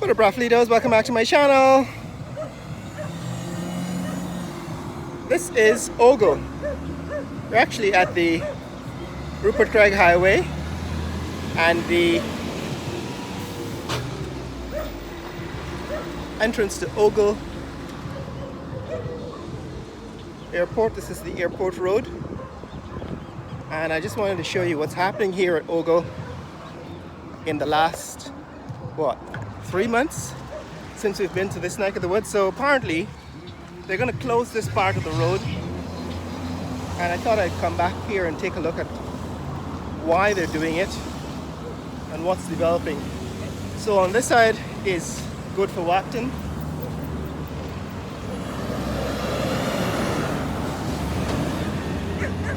What up, Braflitos? Welcome back to my channel. This is Ogle. We're actually at the Rupert Craig Highway and the entrance to Ogle Airport. This is the airport road, and I just wanted to show you what's happening here at Ogle in the last 3 months since we've been to this neck of the woods. So apparently they're going to close this part of the road, and I thought I'd come back here and take a look at why they're doing it and what's developing. So on this side is good for Wapton,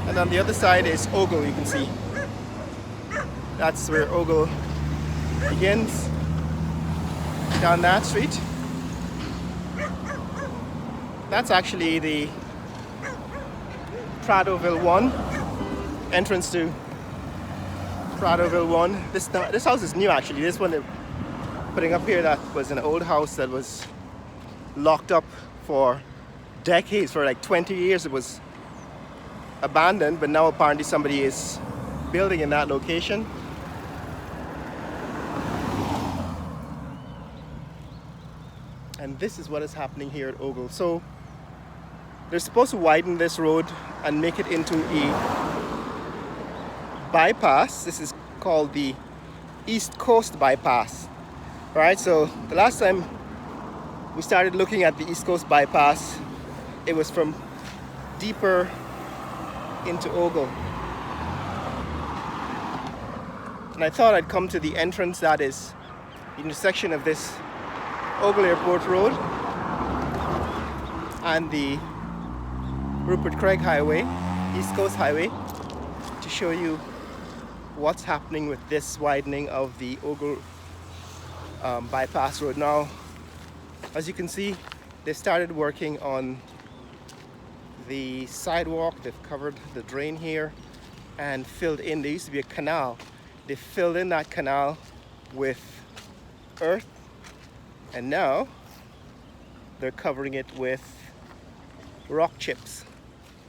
and on the other side is Ogle. You can see that's where Ogle begins, down that street. That's actually the Pradoville 1 entrance to Pradoville 1. This house is new actually. This one they're putting up here, that was an old house that was locked up for decades, for like 20 years. It was abandoned, but now apparently somebody is building in that location. And this is what is happening here at Ogle. So they're supposed to widen this road and make it into a bypass. This is called the East Coast Bypass. All right, so the last time we started looking at the East Coast Bypass, it was from deeper into Ogle. And I thought I'd come to the entrance, that is the intersection of this Ogle Airport Road and the Rupert Craig Highway, East Coast Highway, to show you what's happening with this widening of the Ogle bypass road. Now, as you can see, they started working on the sidewalk. They've covered the drain here and filled in. There used to be a canal. They filled in that canal with earth, and now they're covering it with rock chips,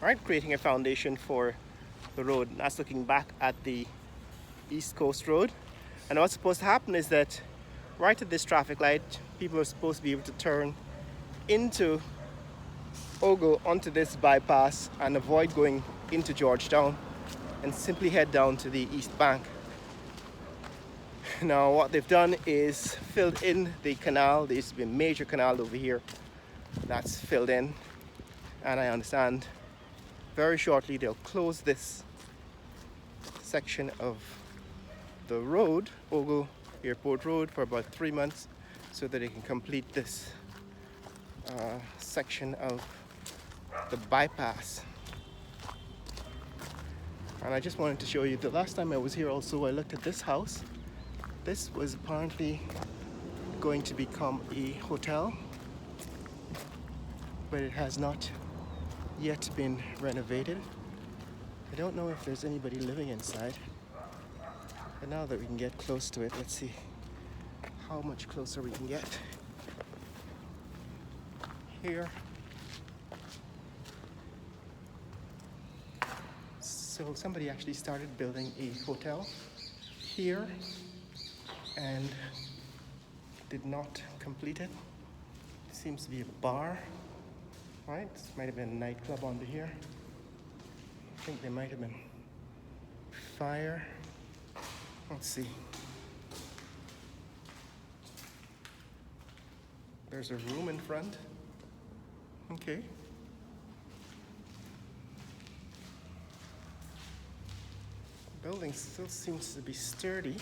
right, creating a foundation for the road. And that's looking back at the East Coast Road. And what's supposed to happen is that right at this traffic light, people are supposed to be able to turn into Ogle onto this bypass and avoid going into Georgetown and simply head down to the East Bank. Now what they've done is filled in the canal. There used to be a major canal over here that's filled in, and I understand very shortly they'll close this section of the road, Ogle Airport Road, for about 3 months so that they can complete this section of the bypass. And I just wanted to show you, the last time I was here also, I looked at this house. This was apparently going to become a hotel, but it has not yet been renovated. I don't know if there's anybody living inside. But now that we can get close to it, let's see how much closer we can get. Here. So somebody actually started building a hotel here and did not complete it. It seems to be a bar, right? This might have been a nightclub under here. I think there might have been fire. Let's see. There's a room in front. Okay. The building still seems to be sturdy.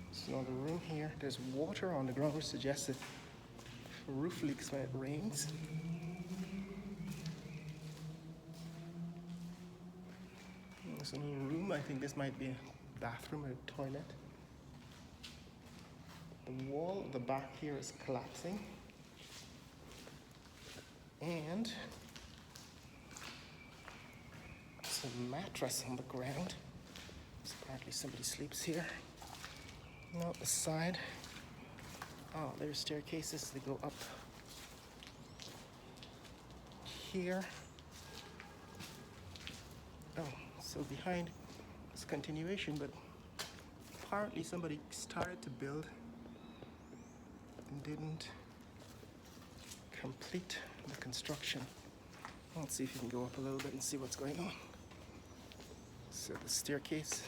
There's another room here. There's water on the ground, which suggests that roof leaks when it rains. There's a little room. I think this might be a bathroom or a toilet. The wall at the back here is collapsing. And there's a mattress on the ground. Apparently somebody sleeps here. No, the side. Oh, there's staircases that go up here. Oh, so behind is continuation, but apparently somebody started to build and didn't complete the construction. Let's see if you can go up a little bit and see what's going on. So the staircase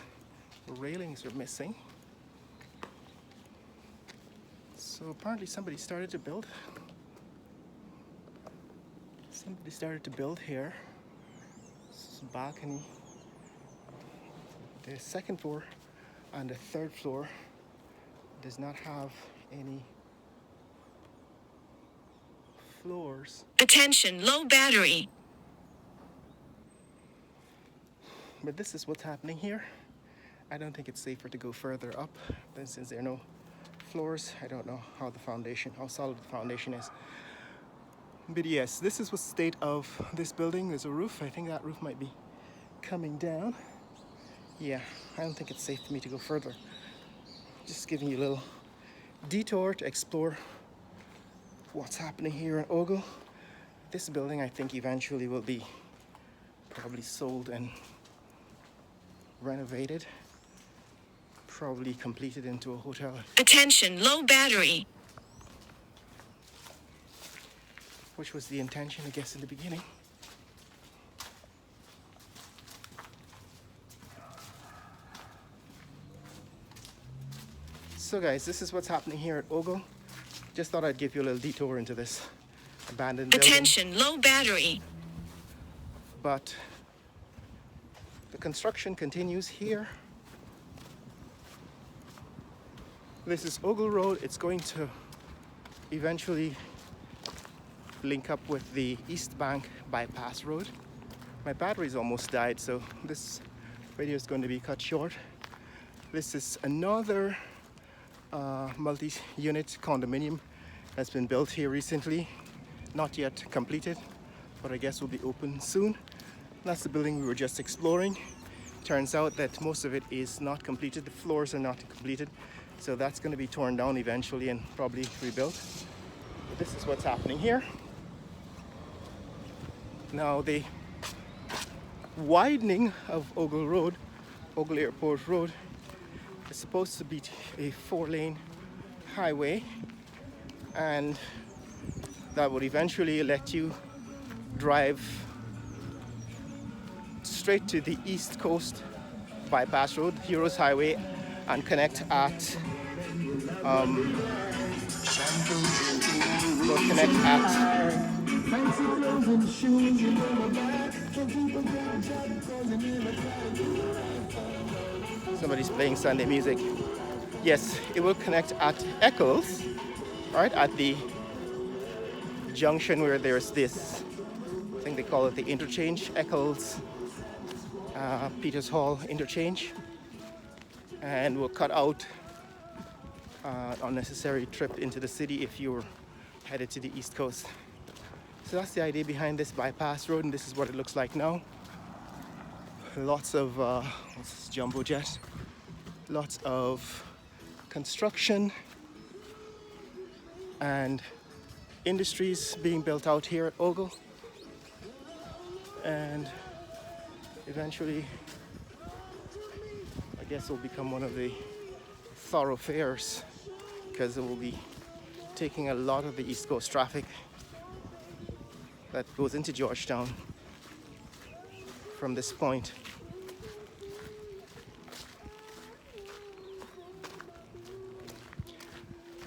railings are missing. So apparently somebody started to build. Somebody started to build here. This is a balcony. The second floor and the third floor does not have any floors. Attention, low battery. But this is what's happening here. I don't think it's safer to go further up, but since there are no floors, I don't know how solid the foundation is. But yes, this is the state of this building. There's a roof. I think that roof might be coming down. Yeah, I don't think it's safe for me to go further. Just giving you a little detour to explore what's happening here in Ogle. This building, I think, eventually will be probably sold and renovated, probably completed into a hotel. Attention, low battery. Which was the intention, I guess, in the beginning. So guys, this is what's happening here at Ogle. Just thought I'd give you a little detour into this abandoned building. Attention, low battery. But the construction continues here. This is Ogle Road. It's going to eventually link up with the East Bank Bypass Road. My battery's almost died, so this video is going to be cut short. This is another multi-unit condominium that's been built here recently. Not yet completed, but I guess will be open soon. That's the building we were just exploring. Turns out that most of it is not completed. The floors are not completed. So that's going to be torn down eventually and probably rebuilt. But this is what's happening here. Now the widening of Ogle Road, Ogle Airport Road, is supposed to be a 4-lane highway, and that would eventually let you drive straight to the East Coast Bypass Road, Heroes Highway, and connect at somebody's playing Sunday music. Yes, it will connect at Eccles, right at the junction where there's this, I think they call it the interchange, Eccles Peters Hall interchange, and we'll cut out unnecessary trip into the city if you're headed to the East Coast. So that's the idea behind this bypass road, and this is what it looks like now. Lots of what's this, jumbo jet, lots of construction and industries being built out here at Ogle, and eventually I guess it will become one of the thoroughfares, because it will be taking a lot of the East Coast traffic that goes into Georgetown from this point.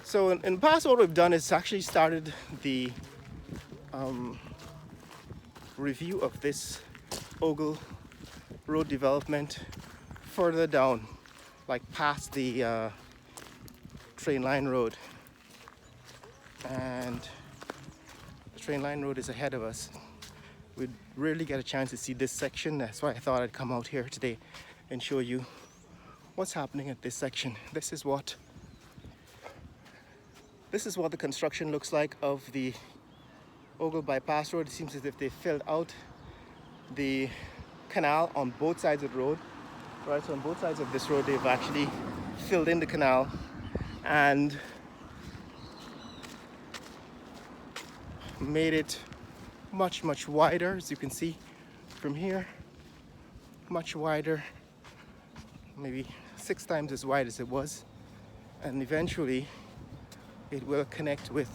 So in the past, what we've done is actually started the review of this Ogle road development further down, like past the train line road, and the train line road is ahead of us. We rarely get a chance to see this section. That's why I thought I'd come out here today and show you what's happening at this section. This is what the construction looks like of the Ogle Bypass Road. It seems as if they filled out the canal on both sides of the road Right, so on both sides of this road they've actually filled in the canal and made it much wider, as you can see from here. Much wider, maybe 6 times as wide as it was, and eventually it will connect with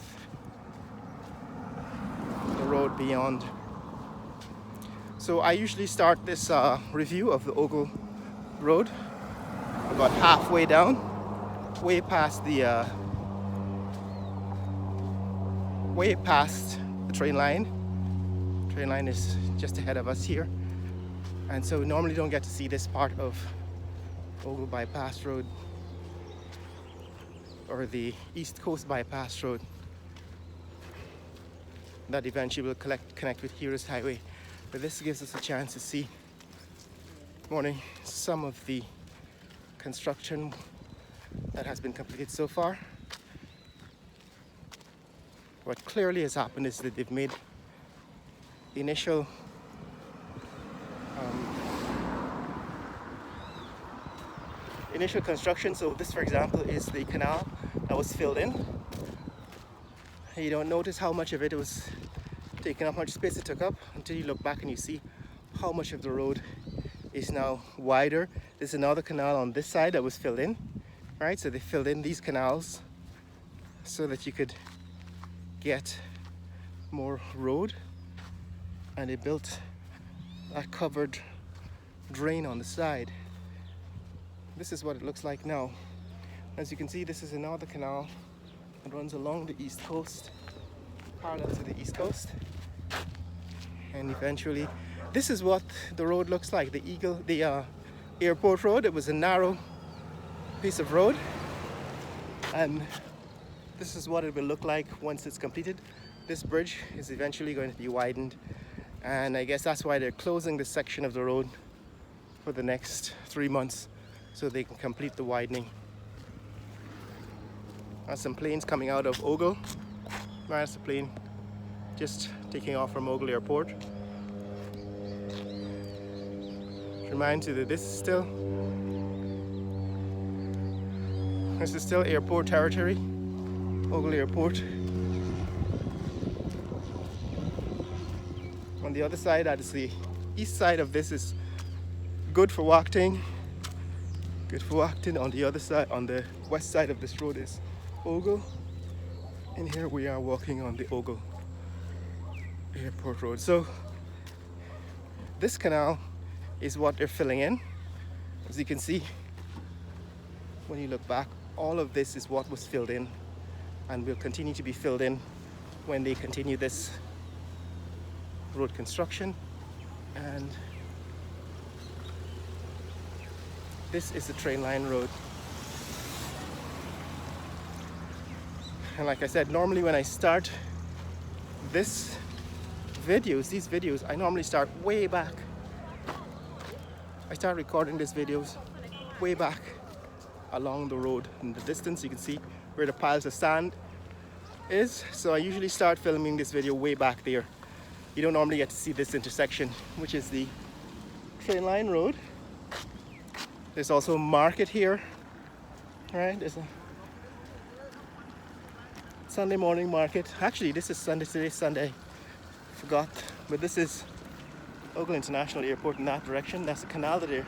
the road beyond. So I usually start this review of the Ogle Road about halfway down, way past the train line. Train line is just ahead of us here, and so we normally don't get to see this part of Ogle Bypass Road, or the East Coast Bypass Road, that eventually will connect with Heroes Highway. But this gives us a chance to see, morning, some of the construction that has been completed so far. What clearly has happened is that they've made initial construction. So this, for example, is the canal that was filled in. You don't notice how much of it was taking up, how much space it took up, until you look back and you see how much of the road is now wider. There's another canal on this side that was filled in, right? So they filled in these canals so that you could get more road, and they built that covered drain on the side. This is what it looks like now. As you can see, this is another canal that runs along the east coast, parallel to the east coast, and eventually this is what the road looks like. The airport road, it was a narrow piece of road, and this is what it will look like once it's completed. This bridge is eventually going to be widened, and I guess that's why they're closing this section of the road for the next 3 months, so they can complete the widening. There's some planes coming out of Ogle. There's a plane just taking off from Ogle Airport. Remind you that this is still airport territory, Ogle Airport. On the other side, that is the east side of this, is good for walking. On the other side, on the west side of this road, is Ogle, and here we are walking on the Ogle Airport Road. So this canal is what they're filling in. As you can see, when you look back, all of this is what was filled in and will continue to be filled in when they continue this road construction. And this is the train line road. And like I said, normally when I start these videos, I normally start way back. I start recording these videos way back along the road. In the distance, you can see where the piles of sand is. So I usually start filming this video way back there. You don't normally get to see this intersection, which is the train line road. There's also a market here, right? There's a Sunday morning market. Actually, this is Sunday, today's Sunday. Forgot, but this is Ogle International Airport in that direction. That's the canal that they're